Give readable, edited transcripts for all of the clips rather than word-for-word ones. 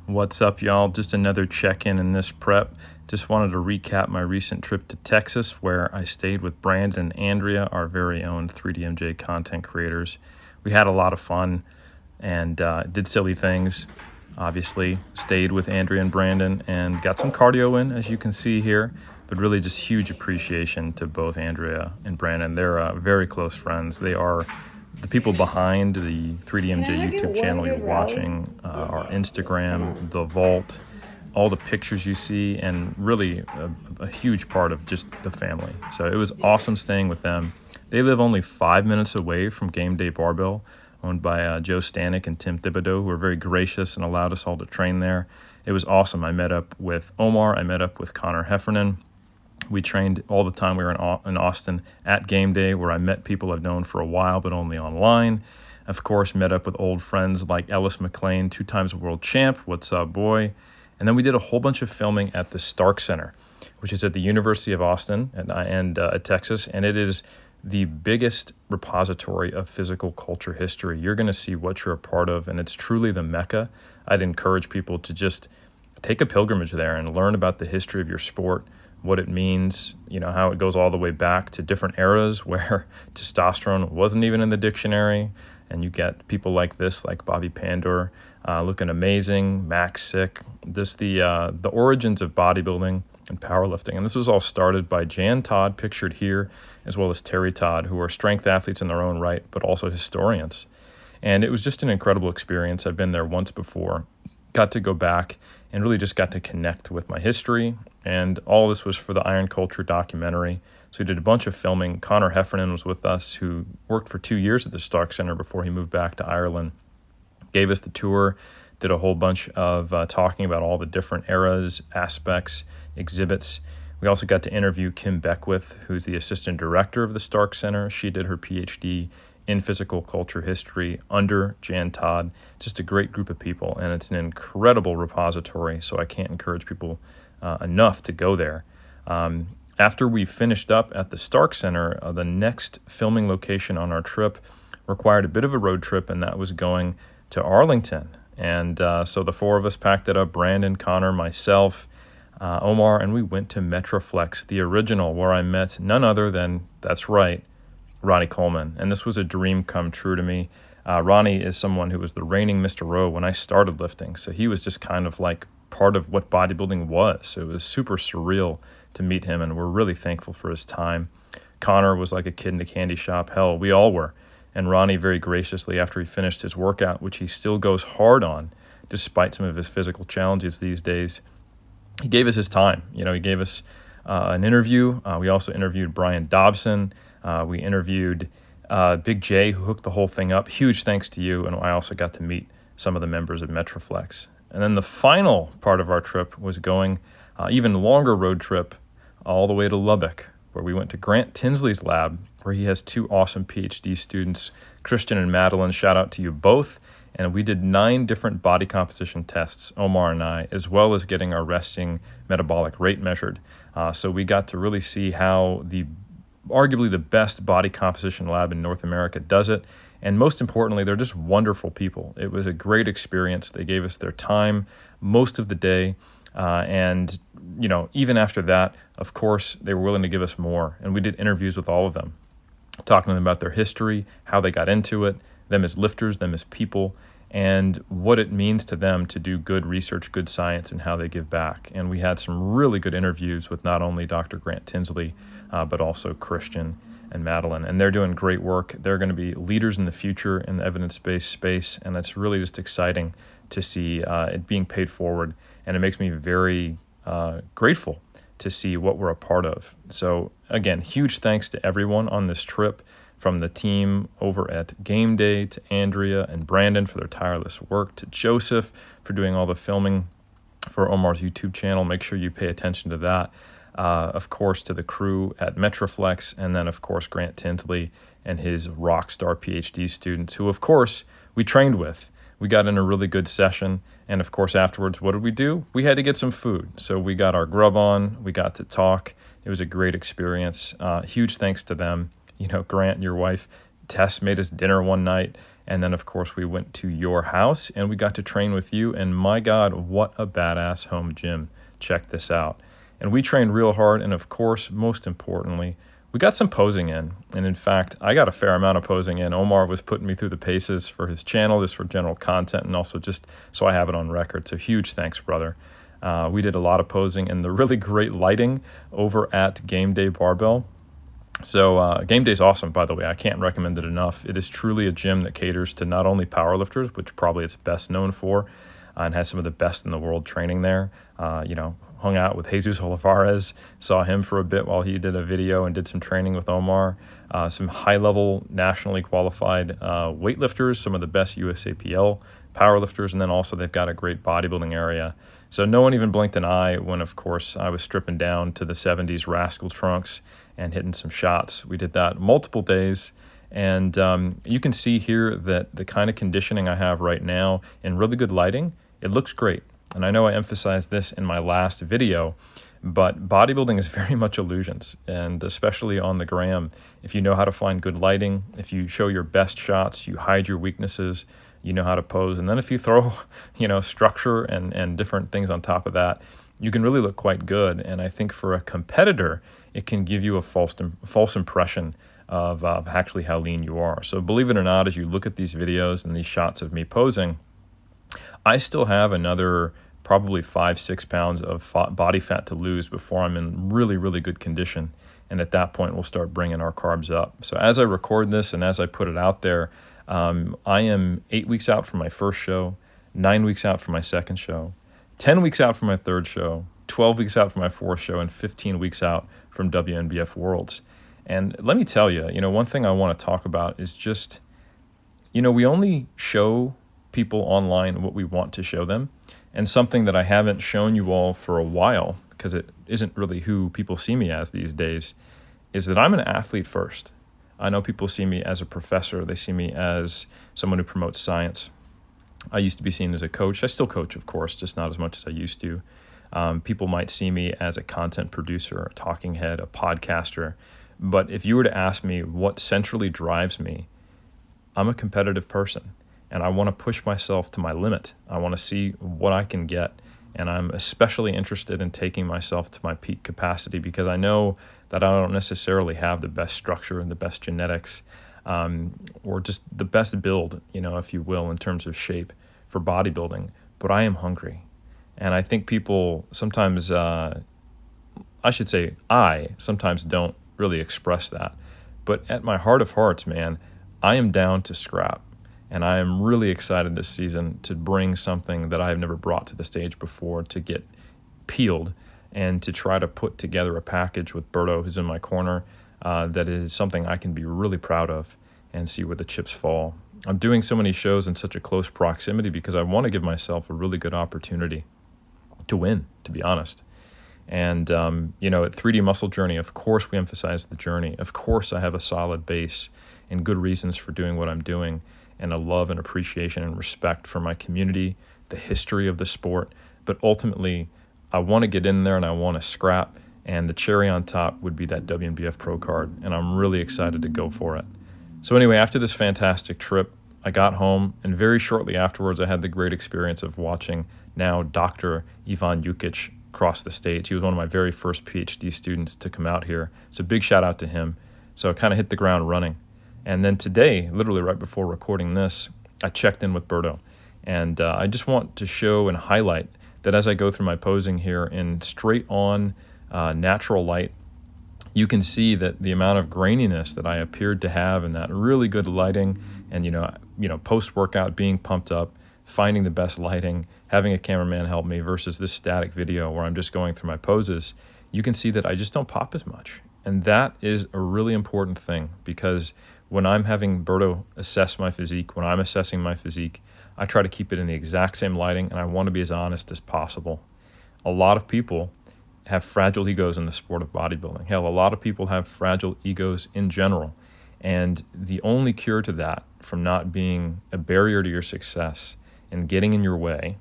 What's up, y'all? Just another check-in in this prep. Just wanted to recap my recent trip to Texas where I stayed with Brandon and Andrea, our very own 3DMJ content creators. We had a lot of fun and did silly things. Obviously, stayed with Andrea and Brandon and got some cardio in, as you can see here. But really just huge appreciation to both Andrea and Brandon. They're very close friends. They are the people behind the 3DMJ YouTube channel you're watching, our Instagram, the vault, all the pictures you see, and really a huge part of just the family. So it was awesome staying with them. They live only 5 minutes away from Game Day Barbell, owned by Joe Stanek and Tim Thibodeau, who were very gracious and allowed us all to train there. It was awesome. I met up with Omar. I met up with Conor Heffernan. We trained all the time. We were in Austin at Game Day, where I met people I've known for a while, but only online. Of course, met up with old friends like Ellis McLean, 2 times world champ. What's up, boy? And then we did a whole bunch of filming at the Stark Center, which is at the University of Austin and Texas. And it is the biggest repository of physical culture history. You're going to see what you're a part of, and it's truly the Mecca. I'd encourage people to just take a pilgrimage there and learn about the history of your sport, what it means, how it goes all the way back to different eras where testosterone wasn't even in the dictionary. And you get people like this, like Bobby Pandor, looking amazing, Max Sick, just the origins of bodybuilding and powerlifting. And this was all started by Jan Todd, pictured here, as well as Terry Todd, who are strength athletes in their own right, but also historians. And it was just an incredible experience. I've been there once before, got to go back and really just got to connect with my history. And all this was for the Iron Culture documentary. So we did a bunch of filming. Conor Heffernan was with us, who worked for 2 years at the Stark Center before he moved back to Ireland. Gave us the tour, did a whole bunch of talking about all the different eras, aspects, exhibits. We also got to interview Kim Beckwith, who's the assistant director of the Stark Center. She did her PhD in physical culture history under Jan Todd. Just a great group of people, and it's an incredible repository, so I can't encourage people enough to go there. After we finished up at the Stark Center, the next filming location on our trip required a bit of a road trip, and that was going to Arlington. And so the 4 of us packed it up, Brandon, Conor, myself, Omar, and we went to Metroflex, the original, where I met none other than, that's right, Ronnie Coleman. And this was a dream come true to me. Ronnie is someone who was the reigning Mr. Rowe when I started lifting. So he was just kind of like part of what bodybuilding was. It was super surreal to meet him, and we're really thankful for his time. Conor was like a kid in a candy shop. Hell, we all were. And Ronnie very graciously, after he finished his workout, which he still goes hard on, despite some of his physical challenges these days, he gave us his time. He gave us an interview. We also interviewed Brian Dobson. We interviewed Big J, who hooked the whole thing up. Huge thanks to you. And I also got to meet some of the members of Metroflex. And then the final part of our trip was going even longer road trip all the way to Lubbock, where we went to Grant Tinsley's lab, where he has 2 awesome PhD students, Christian and Madelin. Shout out to you both. And we did 9 different body composition tests, Omar and I, as well as getting our resting metabolic rate measured. So we got to really see how arguably the best body composition lab in North America does it. And most importantly, they're just wonderful people. It was a great experience. They gave us their time most of the day. And even after that, of course, they were willing to give us more. And we did interviews with all of them, talking to them about their history, how they got into it, them as lifters, them as people, and what it means to them to do good research, good science, and how they give back. And we had some really good interviews with not only Dr. Grant Tinsley, but also Christian and Madelin. And they're doing great work. They're going to be leaders in the future in the evidence-based space, and it's really just exciting to see it being paid forward. And it makes me very grateful to see what we're a part of. So again, huge thanks to everyone on this trip, from the team over at Game Day, to Andrea and Brandon for their tireless work, to Joseph for doing all the filming for Omar's YouTube channel. Make sure you pay attention to that. Of course, to the crew at Metroflex, and then, of course, Grant Tinsley and his rock star PhD students, who, of course, we trained with. We got in a really good session, and, of course, afterwards, what did we do? We had to get some food. So we got our grub on. We got to talk. It was a great experience. Huge thanks to them. Grant and your wife, Tess, made us dinner one night, And then, of course, we went to your house and we got to train with you. And my God, what a badass home gym. Check this out. And we trained real hard. And of course, most importantly, we got some posing in. And in fact, I got a fair amount of posing in. Omar was putting me through the paces for his channel, just for general content, and also just so I have it on record. So huge thanks, brother. We did a lot of posing and the really great lighting over at Game Day Barbell. So Game Day is awesome, by the way. I can't recommend it enough. It is truly a gym that caters to not only powerlifters, which probably it's best known for, and has some of the best in the world training there. Hung out with Jesus Olivares, saw him for a bit while he did a video and did some training with Omar. Some high-level, nationally qualified weightlifters, some of the best USAPL powerlifters, and then also they've got a great bodybuilding area. So no one even blinked an eye when, of course, I was stripping down to the 70s Rascal trunks and hitting some shots. We did that multiple days. And you can see here that the kind of conditioning I have right now in really good lighting, it looks great. And I know I emphasized this in my last video, but bodybuilding is very much illusions, and especially on the gram. If you know how to find good lighting, if you show your best shots, you hide your weaknesses, you know how to pose. And then if you throw, structure and different things on top of that, you can really look quite good. And I think for a competitor, it can give you a false impression of actually how lean you are. So believe it or not, as you look at these videos and these shots of me posing, I still have another probably 5-6 pounds of body fat to lose before I'm in really, really good condition. And at that point, we'll start bringing our carbs up. So as I record this and as I put it out there, I am 8 weeks out from my first show, 9 weeks out from my second show, 10 weeks out from my third show, 12 weeks out from my fourth show, and 15 weeks out from WNBF Worlds. And let me tell you, one thing I want to talk about is just, we only show people online what we want to show them. And something that I haven't shown you all for a while, because it isn't really who people see me as these days, is that I'm an athlete first. I know people see me as a professor. They see me as someone who promotes science. I used to be seen as a coach. I still coach, of course, just not as much as I used to. People might see me as a content producer, a talking head, a podcaster. But if you were to ask me what centrally drives me, I'm a competitive person. And I want to push myself to my limit. I want to see what I can get. And I'm especially interested in taking myself to my peak capacity because I know that I don't necessarily have the best structure and the best genetics or just the best build, if you will, in terms of shape for bodybuilding. But I am hungry. And I think people sometimes, I sometimes don't really express that. But at my heart of hearts, man, I am down to scrap. And I am really excited this season to bring something that I have never brought to the stage before, to get peeled and to try to put together a package with Berto, who's in my corner, that is something I can be really proud of and see where the chips fall. I'm doing so many shows in such a close proximity because I want to give myself a really good opportunity to win, to be honest. And, at 3D Muscle Journey, of course we emphasize the journey. Of course I have a solid base and good reasons for doing what I'm doing, and a love and appreciation and respect for my community, the history of the sport. But ultimately, I want to get in there and I want to scrap, and the cherry on top would be that WNBF Pro card, and I'm really excited to go for it. So anyway, after this fantastic trip, I got home, and very shortly afterwards, I had the great experience of watching now Dr. Ivan Jukic cross the stage. He was one of my very first PhD students to come out here, so big shout out to him. So I kind of hit the ground running. And then today, literally right before recording this, I checked in with Berto. And I just want to show and highlight that as I go through my posing here in straight on natural light, you can see that the amount of graininess that I appeared to have in that really good lighting and, post-workout being pumped up, finding the best lighting, having a cameraman help me versus this static video where I'm just going through my poses, you can see that I just don't pop as much. And that is a really important thing because when I'm having Berto assess my physique, when I'm assessing my physique, I try to keep it in the exact same lighting, and I want to be as honest as possible. A lot of people have fragile egos in the sport of bodybuilding. Hell, a lot of people have fragile egos in general. And the only cure to that, from not being a barrier to your success and getting in your way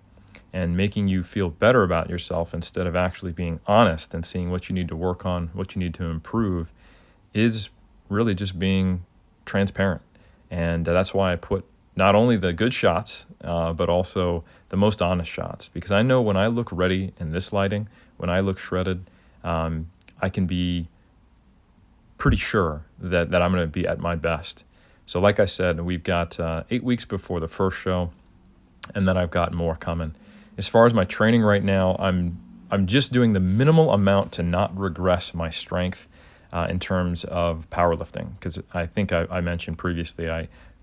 and making you feel better about yourself instead of actually being honest and seeing what you need to work on, what you need to improve, is really just being transparent. And that's why I put not only the good shots, but also the most honest shots. Because I know when I look ready in this lighting, when I look shredded, I can be pretty sure that I'm going to be at my best. So like I said, we've got 8 weeks before the first show, and then I've got more coming. As far as my training right now, I'm just doing the minimal amount to not regress my strength in terms of powerlifting, because I think I mentioned previously,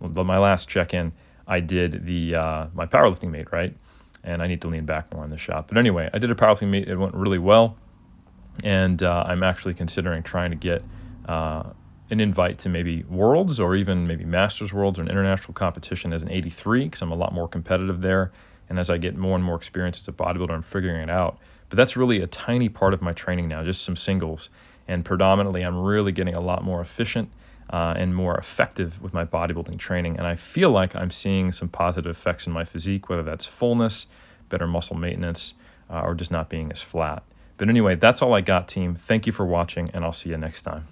my last check-in, I did my powerlifting meet, right? And I need to lean back more in the shot. But anyway, I did a powerlifting meet. It went really well, and I'm actually considering trying to get an invite to maybe Worlds, or even maybe Masters Worlds, or an international competition as an 83, because I'm a lot more competitive there. And as I get more and more experience as a bodybuilder, I'm figuring it out. But that's really a tiny part of my training now, just some singles. And predominantly, I'm really getting a lot more efficient and more effective with my bodybuilding training. And I feel like I'm seeing some positive effects in my physique, whether that's fullness, better muscle maintenance, or just not being as flat. But anyway, that's all I got, team. Thank you for watching, and I'll see you next time.